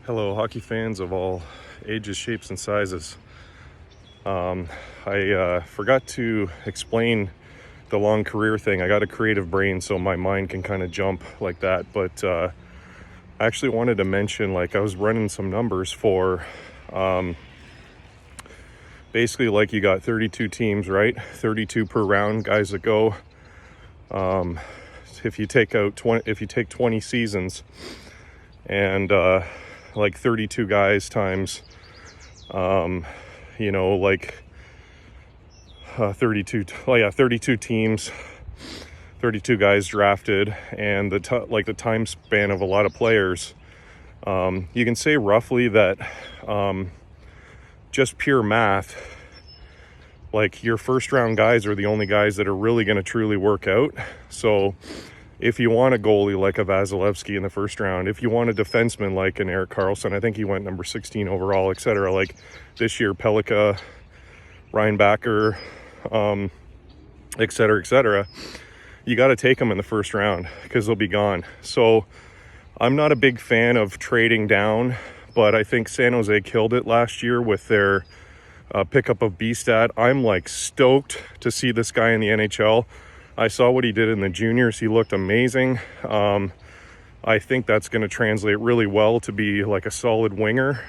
Hello, hockey fans of all ages, shapes, and sizes. I forgot to explain the long career thing. I got a creative brain, so my mind can kind of jump like that. But I actually wanted to mention, I was running some numbers for basically, you got 32 teams, right? 32 per round, guys that go. If you take 20 seasons and 32 guys times 32 teams, 32 guys drafted, and the time span of a lot of players, you can say roughly that just pure math, your first round guys are the only guys that are really going to truly work out. So if you want a goalie like a Vasilevsky in the first round, if you want a defenseman like an Erik Karlsson, I think he went number 16 overall, etc. Like this year, Pellikka, Ryan Backer, etc. You got to take them in the first round because they'll be gone. So I'm not a big fan of trading down, but I think San Jose killed it last year with their pickup of Bstad. I'm stoked to see this guy in the NHL. I saw what he did in the juniors. He looked amazing. I think that's going to translate really well to be a solid winger.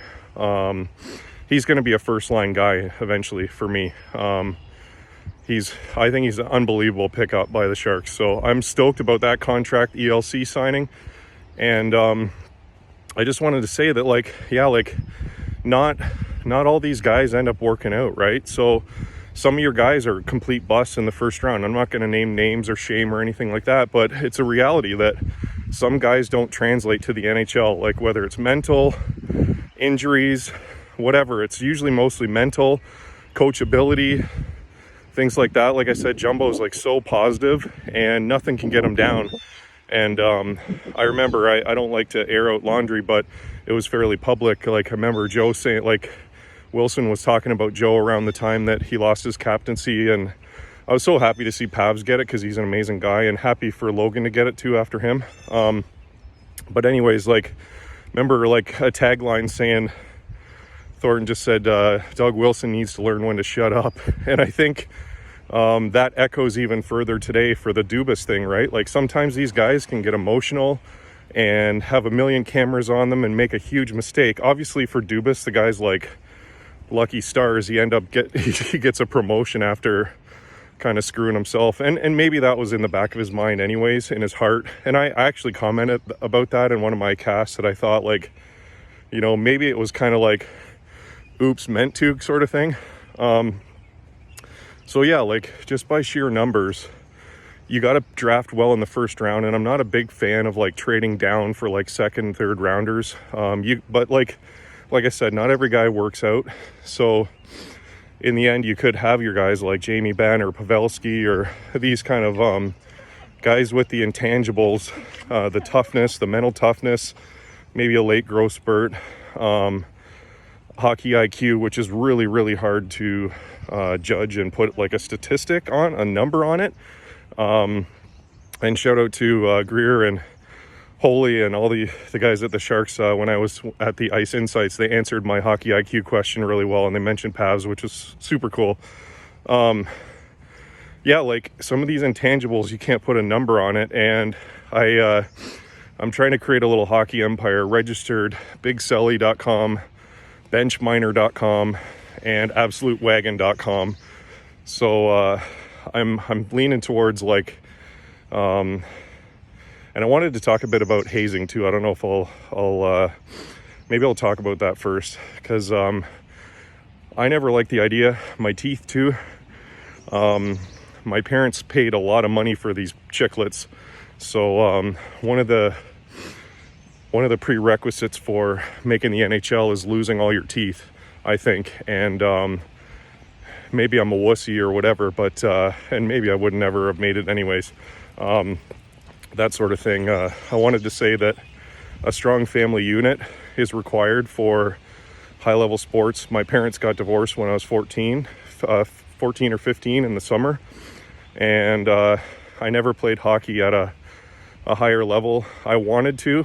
He's going to be a first-line guy eventually for me. I think he's an unbelievable pickup by the Sharks. So I'm stoked about that contract ELC signing. And I just wanted to say that, not all these guys end up working out, right? So some of your guys are complete busts in the first round. I'm not going to name names or shame or anything like that, but it's a reality that some guys don't translate to the NHL, whether it's mental, injuries, whatever. It's usually mostly mental, coachability, things like that. Like I said, Jumbo's so positive and nothing can get him down. And I remember, I don't like to air out laundry, but it was fairly public. I remember Joe saying, Wilson was talking about Joe around the time that he lost his captaincy, and I was so happy to see Pavs get it because he's an amazing guy, and happy for Logan to get it too after him. But anyways, remember a tagline saying, Thornton just said, Doug Wilson needs to learn when to shut up. And I think that echoes even further today for the Dubas thing, right? Sometimes these guys can get emotional and have a million cameras on them and make a huge mistake. Obviously for Dubas, the guy's lucky stars, he gets a promotion after kind of screwing himself, and maybe that was in the back of his mind anyways, in his heart. And I actually commented about that in one of my casts, that I thought maybe it was kind of oops, meant to sort of thing. So yeah, just by sheer numbers, you got to draft well in the first round, and I'm not a big fan of trading down for second, third rounders. But like I said, not every guy works out. So in the end, you could have your guys like Jamie Benn or Pavelski, or these kind of guys with the intangibles, the toughness, the mental toughness, maybe a late growth spurt, hockey IQ, which is really, really hard to judge and put a statistic on, a number on it. And shout out to Greer and Holy and all the guys at the Sharks. When I was at the Ice Insights, they answered my hockey IQ question really well, and they mentioned Pavs, which was super cool. Yeah, some of these intangibles, you can't put a number on it, and I'm trying to create a little hockey empire. Registered BigSelly.com, Benchminer.com, and AbsoluteWagon.com. So I'm leaning towards and I wanted to talk a bit about hazing too. I don't know if maybe I'll talk about that first, because I never liked the idea. My teeth too. My parents paid a lot of money for these chiclets, so one of the prerequisites for making the NHL is losing all your teeth, I think. And maybe I'm a wussy or whatever, but and maybe I would never have made it anyways. That sort of thing. I wanted to say that a strong family unit is required for high-level sports. My parents got divorced when I was 14 or 15 in the summer, and I never played hockey at a higher level. I wanted to,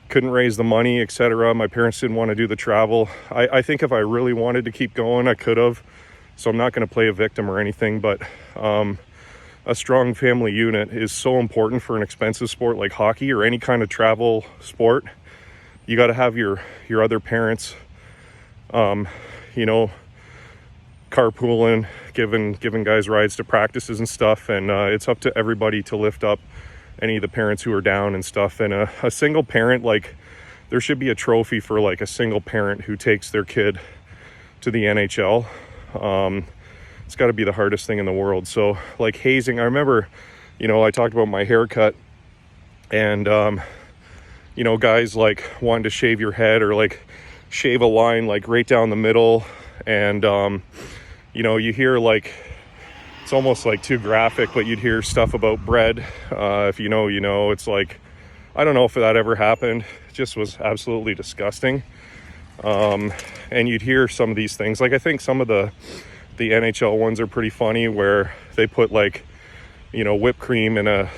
couldn't raise the money, etc. My parents didn't want to do the travel. I think if I really wanted to keep going, I could have. So I'm not going to play a victim or anything, but a strong family unit is so important for an expensive sport like hockey or any kind of travel sport. You got to have your other parents, you know, carpooling, giving guys rides to practices and stuff. And it's up to everybody to lift up any of the parents who are down and stuff. And a single parent, like, there should be a trophy for like a single parent who takes their kid to the NHL. It's got to be the hardest thing in the world. So like hazing, I remember, you know, I talked about my haircut, and you know, guys like wanting to shave your head or like shave a line like right down the middle. And you know, you hear like, it's almost like too graphic, but you'd hear stuff about bread. If you know, you know. It's like, I don't know if that ever happened. It just was absolutely disgusting. And you'd hear some of these things. Like, I think some of the NHL ones are pretty funny, where they put like, you know, whipped cream in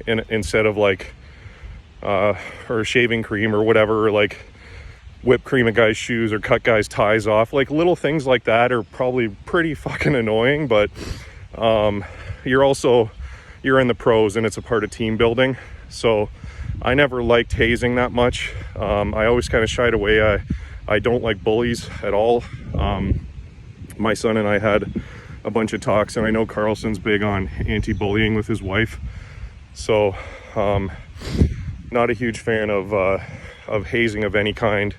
instead of like or shaving cream or whatever, or like whipped cream in guys' shoes or cut guys' ties off. Like, little things like that are probably pretty fucking annoying, but you're in the pros and it's a part of team building. So I never liked hazing that much. I always kind of shied away. I don't like bullies at all. My son and I had a bunch of talks, and I know Carlson's big on anti-bullying with his wife. So not a huge fan of hazing of any kind.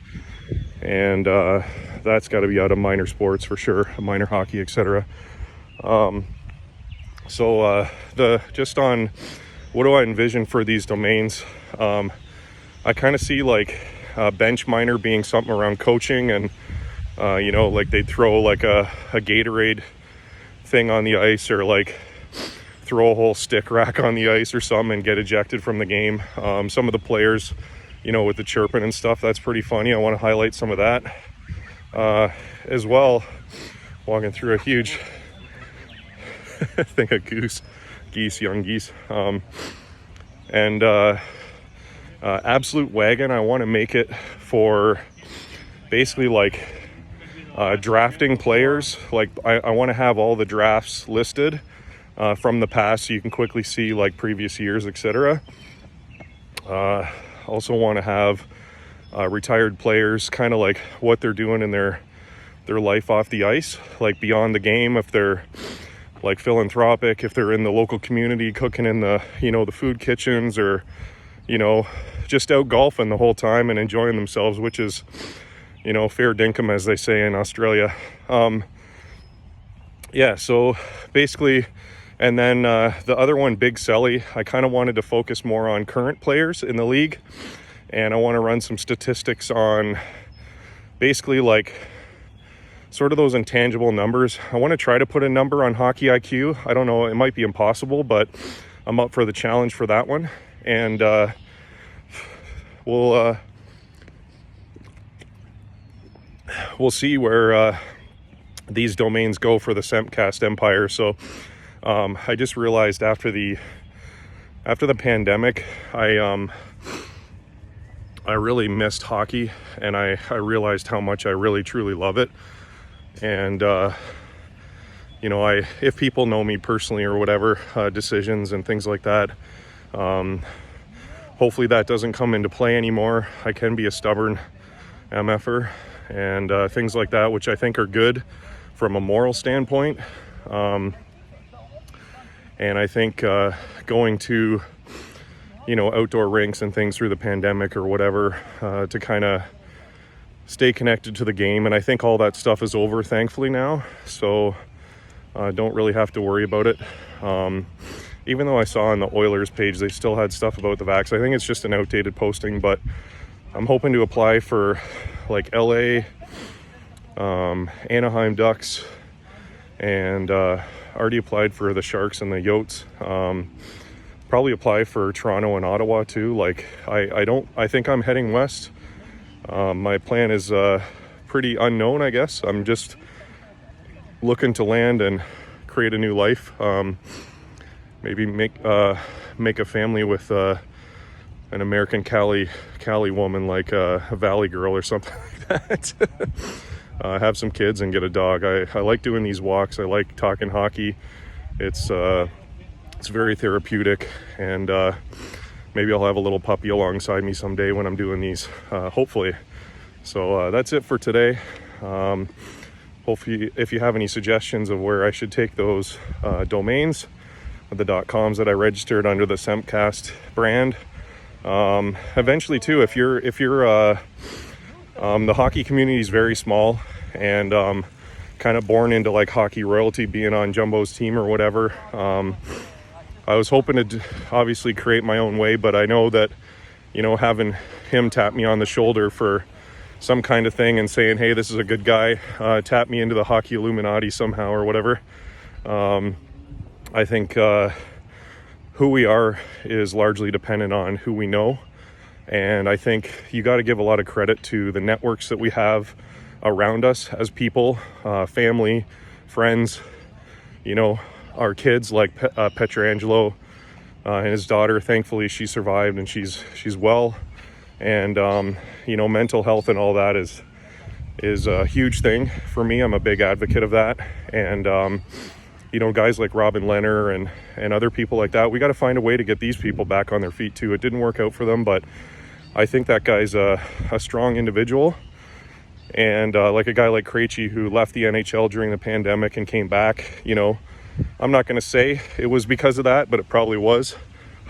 And that's got to be out of minor sports for sure, minor hockey, etc. So just on what do I envision for these domains, I kind of see like bench minor being something around coaching, and you know, like they'd throw like a Gatorade thing on the ice, or like throw a whole stick rack on the ice or something and get ejected from the game. Some of the players, you know, with the chirping and stuff, that's pretty funny. I want to highlight some of that as well. Walking through a huge thing of young geese. And absolute wagon, I want to make it for basically like drafting players. Like, I want to have all the drafts listed from the past, so you can quickly see like previous years, etc. Also want to have retired players, kind of like what they're doing in their life off the ice, like beyond the game, if they're like philanthropic, if they're in the local community cooking in the, you know, the food kitchens, or, you know, just out golfing the whole time and enjoying themselves, which is, you know, fair dinkum, as they say in Australia. Yeah, so basically, and then the other one, Big Selly, I kind of wanted to focus more on current players in the league, and I want to run some statistics on basically like sort of those intangible numbers. I want to try to put a number on hockey IQ. I don't know, it might be impossible, but I'm up for the challenge for that one. And we'll see where these domains go for the Sempcast empire. So I just realized after the pandemic, I really missed hockey, and I realized how much I really truly love it. And you know, if people know me personally or whatever, decisions and things like that, hopefully that doesn't come into play anymore. I can be a stubborn MFer and things like that, which I think are good from a moral standpoint. And I think going to, you know, outdoor rinks and things through the pandemic or whatever, to kind of stay connected to the game. And I think all that stuff is over, thankfully, now. So don't really have to worry about it. Even though I saw on the Oilers page, they still had stuff about the vax. I think it's just an outdated posting, but I'm hoping to apply for like LA, Anaheim Ducks, and already applied for the Sharks and the Yotes. Probably apply for Toronto and Ottawa too. Like, I think I'm heading west. My plan is pretty unknown, I guess. I'm just looking to land and create a new life. Maybe make a family with an American Cali woman, like a Valley girl or something like that. Have some kids and get a dog. I like doing these walks. I like talking hockey. It's very therapeutic, and maybe I'll have a little puppy alongside me someday when I'm doing these, hopefully. So that's it for today. Hopefully, if you have any suggestions of where I should take those domains, the .coms that I registered under the Sempcast brand. Eventually too, if you're the hockey community is very small, and kind of born into like hockey royalty, being on Jumbo's team or whatever. I was hoping to obviously create my own way, but I know that, you know, having him tap me on the shoulder for some kind of thing and saying, hey, this is a good guy, tap me into the hockey Illuminati somehow or whatever. I think who we are is largely dependent on who we know. And I think you got to give a lot of credit to the networks that we have around us as people, family, friends, you know, our kids like Petrangelo and his daughter. Thankfully, she survived and she's well. And, you know, mental health and all that is a huge thing for me. I'm a big advocate of that. And, you know, guys like Robin Leonard and other people like that, we got to find a way to get these people back on their feet too. It didn't work out for them, but I think that guy's a strong individual. And like a guy like Krejci, who left the NHL during the pandemic and came back, you know, I'm not going to say it was because of that, but it probably was.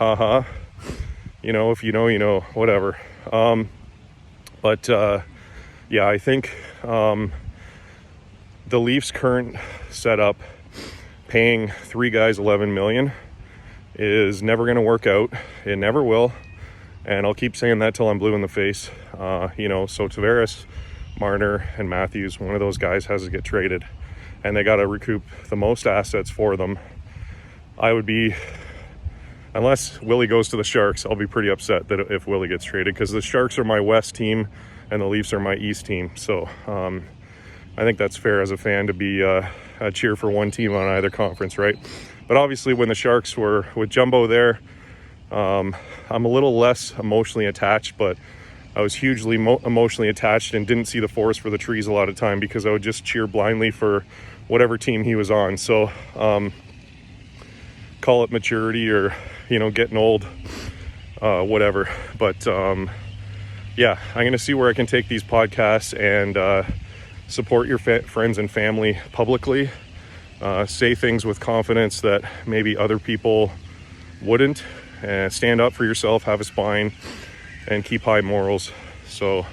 You know, if you know, you know, whatever. But yeah, I think the Leafs' current setup, paying 3 guys $11 million, is never going to work out. It never will. And I'll keep saying that till I'm blue in the face. You know, so Tavares, Marner, and Matthews, one of those guys has to get traded. And they got to recoup the most assets for them. I would be, unless Willie goes to the Sharks, I'll be pretty upset that if Willie gets traded, because the Sharks are my West team and the Leafs are my East team. So I think that's fair as a fan to be a cheer for one team on either conference, right? But obviously when the Sharks were with Jumbo there, I'm a little less emotionally attached, but I was hugely emotionally attached and didn't see the forest for the trees a lot of time, because I would just cheer blindly for whatever team he was on. So call it maturity or, you know, getting old, whatever. But yeah, I'm going to see where I can take these podcasts and support your friends and family publicly. Say things with confidence that maybe other people wouldn't. Stand up for yourself, have a spine, and keep high morals. So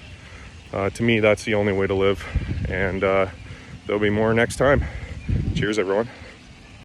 to me, that's the only way to live. And there'll be more next time. Cheers, everyone.